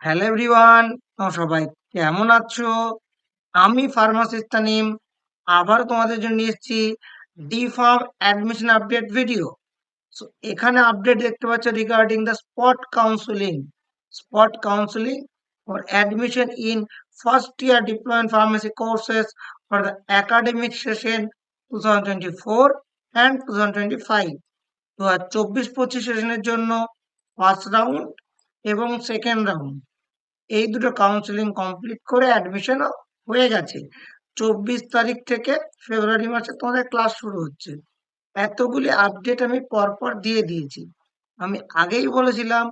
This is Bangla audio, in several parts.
হ্যালো এভরিওয়ান, সবাই কেমন আছো? আমি ফার্মাসিস্ট তানিম আবার তোমাদের জন্য নিয়ে এসেছি D farm admission update video. So এখানে আপডেট দেখতে পাচ্ছ regarding the spot counselling for admission in first year diploma in pharmacy courses for the academic session 2024 and 2025। 2024-25 সেশনের জন্য ফার্স্ট রাউন্ড এবং সেকেন্ড রাউন্ড এই দুটো কাউন্সেলিং কমপ্লিট করে অ্যাডমিশন হয়ে গেছে। 24 তারিখ থেকে ফেব্রুয়ারি মাসে তোমাদের ক্লাস শুরু হচ্ছে। এতগুলি আপডেট আমি পরপর দিয়ে দিয়েছি। আমি আগেই বলেছিলাম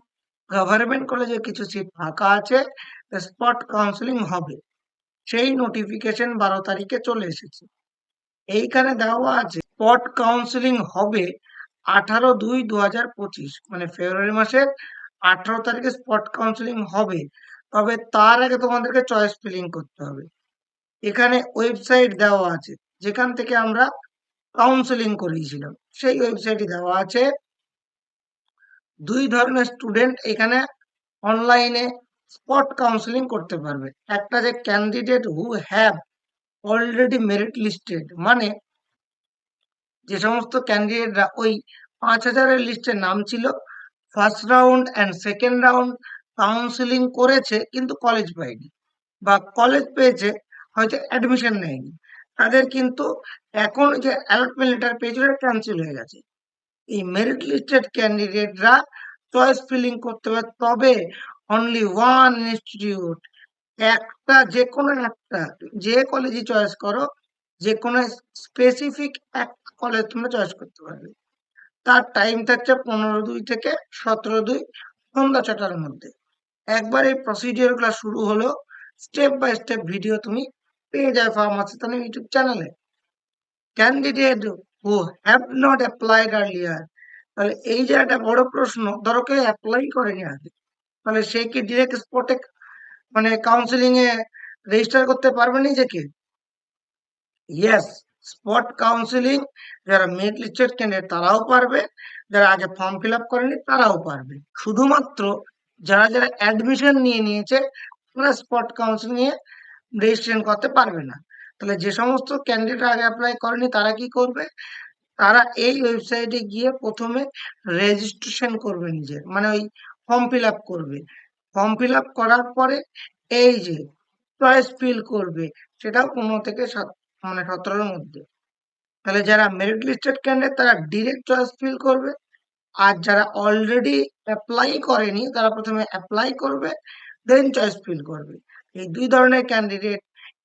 গভর্নমেন্ট কলেজে কিছু সিট ফাঁকা আছে, স্পট কাউন্সেলিং হবে। সেই নোটিফিকেশন 12 তারিখে চলে এসেছে। এইখানে দেওয়া আছে স্পট কাউন্সেলিং হবে 18/2/2025, মানে ফেব্রুয়ারি মাসের 18 তারিখে স্পট কাউন্সেলিং হবে। তবে তার আগে তোমাদেরকে চয়েস ফিলিং করতে হবে। এখানে ওয়েবসাইট দেওয়া আছে যেখান থেকে আমরা কাউন্সেলিং করিয়েছিলাম, সেই ওয়েবসাইটে দেওয়া আছে। দুই ধরনের স্টুডেন্ট এখানে অনলাইনে স্পট কাউন্সেলিং করতে পারবে। একটা যে candidate who have already merit listed, মানে যে সমস্ত ক্যান্ডিডেটরা ওই 5,000-এর লিস্টে নাম ছিল, first round and second round counselling করেছে কিন্তু কলেজ পায়নি, বা কলেজ পেয়েছে হয়তো অ্যাডমিশন নেয়নি, তাদের কিন্তু এখন যে অ্যালটমেন্ট লেটার পেয়েছিল ক্যান্সেল হয়ে গেছে। এই মেরিট লিস্টেড ক্যান্ডিডেটরা চয়েস ফিলিং করতে হবে। তবে অনলি ওয়ান ইনস্টিটিউট, একটা, যে কোনো একটা, যে কলেজই চয়েস করো, যে কোনো স্পেসিফিক একটা কলেজ তোমরা চয়েস করতে পারবে। তার টাইম থাকছে 15/2 থেকে 17/2 সন্ধ্যা 6টার মধ্যে। একবার এই প্রসিডিওর গুলো শুরু হলো, স্টেপ বাই স্টেপ ভিডিও তুমি পেয়ে যাবে ফার্মাসি তানিম ইউটিউব চ্যানেলে। Candidate who have not applied earlier, তাহলে এই যে একটা বড় প্রশ্ন, ধরো কেউ অ্যাপ্লাই করেনি আগে, তাহলে সে কি ডিরেক্ট স্পটে মানে কাউন্সিলিং এ রেজিস্টার করতে পারবে নিজেকে? ইয়েস, স্পট কাউন্সিলিং যারা মেরিট লিস্টেড ক্যান্ডিডেট তারাও পারবে, যারা আগে ফর্ম ফিল আপ করেনি তারাও পারবে। শুধুমাত্র যারা যারা অ্যাডমিশন নিয়ে নিয়েছে তারা স্পট কাউন্সিলিং এ রেজিস্ট্রেশন করতে পারবে না। তাহলে যে সমস্ত ক্যান্ডিডেট আগে অ্যাপ্লাই করেনি তারা কি করবে? তারা এই ওয়েবসাইটে গিয়ে প্রথমে রেজিস্ট্রেশন করবে নিজের, মানে ওই ফর্ম ফিল আপ করবে। ফর্ম ফিল আপ করার পরে এই যে চয়েস ফিল করবে, সেটাও 15 থেকে 17-র মধ্যে। তাহলে যারা মেরিট লিস্টেড ক্যান্ডিডেট তারা ডিরেক্ট চয়েস ফিল করবে, আর যারা অলরেডি অ্যাপ্লাই করেনি তারা প্রথমে অ্যাপ্লাই করবে, দেন চয়েস ফিল করবে। এই দুই ধরনের candidate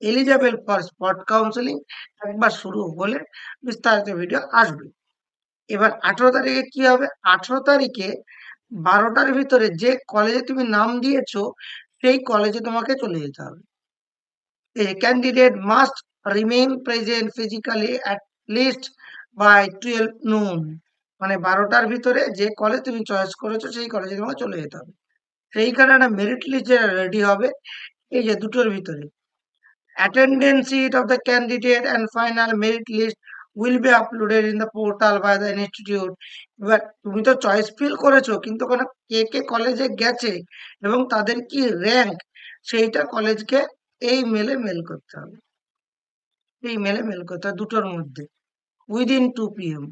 eligible for spot counselling. একবার শুরু হলে বিস্তারিত ভিডিও আসবে। এবার 18 তারিখে কি হবে? 18 তারিখে 12টার ভিতরে যে কলেজে তুমি নাম দিয়েছো সেই কলেজে তোমাকে চলে যেতে হবে। A candidate must remain present physically at least by 12 noon, মানে 12টার ভিতরে যে কলেজ তুমি চয়েস করেছো সেই কলেজে তোমাকে চলে যেতে হবে। সেইখানে একটা মেরিট লিস্ট রেডি হবে, এই যে দুটোর ভিতরে। Attendance sheet of the candidate and final merit list will be uploaded in the portal by the institute. এবার তুমি তো চয়েস ফিল করেছো, কিন্তু ওখানে কে কে কলেজে গেছে এবং তাদের কি র্যাঙ্ক, সেইটা কলেজকে এই মেলে মেল করতে হবে। দুটোর মধ্যে, উইদিন 2 PM,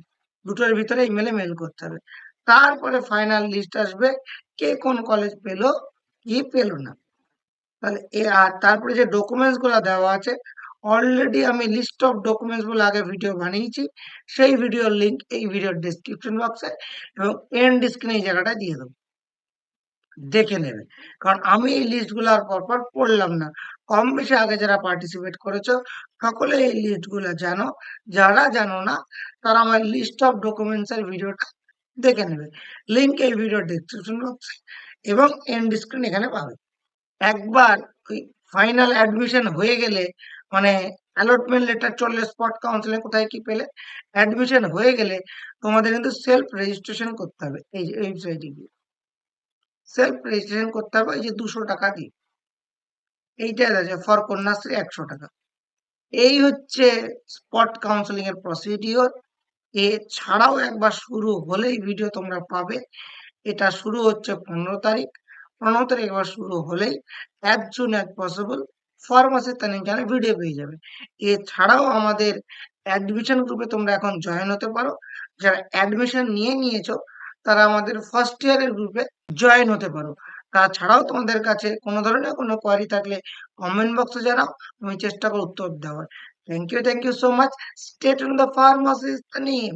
দুটোর ভিতরে ইমেলে মেল করতে হবে। তারপরে ফাইনাল লিস্ট আসবে, কে কোন কলেজ পেলো কি পেলো না। তাহলে আর তারপরে যে ডকুমেন্টস গুলো দেওয়া আছে, অলরেডি আমি লিস্ট অফ ডকুমেন্টস বলে আগে ভিডিও বানিয়েছি, সেই ভিডিওর লিংক এই ভিডিওর ডেসক্রিপশন বক্সে এবং এন্ড স্ক্রিনে এই জায়গাটা দিয়ে দেবো, দেখে নেবে। কারণ আমি এই লিস্ট গুলো আর পরপর পড়লাম না, কম বেশি আগে যারা পার্টিসিপেট করেছো সকলে এই লিস্ট গুলো জানো। যারা জানো না তারা আমার লিস্ট অফ ডকুমেন্টস এর ভিডিওটা দেখে নেবে, লিংক এই ভিডিওর ডেসক্রিপশন বক্সে এবং এন্ড স্ক্রিন এখানে পাবে। একবার ওই ফাইনাল অ্যাডমিশন হয়ে গেলে, মানে অ্যালটমেন্ট লেটার চললে, স্পট কাউন্সিলিং কোথায় কি পেলে, অ্যাডমিশন হয়ে গেলে তোমাদের কিন্তু সেলফ রেজিস্ট্রেশন করতে হবে। এই যে ওয়েবসাইটে গিয়ে সেলফ রেজিস্ট্রেশন করতে হবে, এই যে 200 টাকা দিয়ে, এইটা আছে ফর কন্যাশ্রী 100 টাকা। এই হচ্ছে স্পট কাউন্সিলিং এর প্রসিডিওর। এছাড়াও একবার শুরু হলেই ভিডিও তোমরা পাবে। এটা শুরু হচ্ছে 15 তারিখ, 15 তারিখ আবার শুরু হলেই as soon as possible pharmacy Tanim channel video পেয়ে যাবে। এছাড়াও আমাদের অ্যাডমিশন গ্রুপে তোমরা এখন জয়েন হতে পারো। যারা অ্যাডমিশন নিয়েছো তারা আমাদের ফার্স্ট ইয়ারের গ্রুপে জয়েন হতে পারো। তাছাড়াও তোমাদের কাছে কোনো ধরনের কোনো কোয়ারি থাকলে কমেন্ট বক্সে জানাও, আমি চেষ্টা করব উত্তর দেওয়ার। Thank you so much. Stay tune the pharmacist Tanim.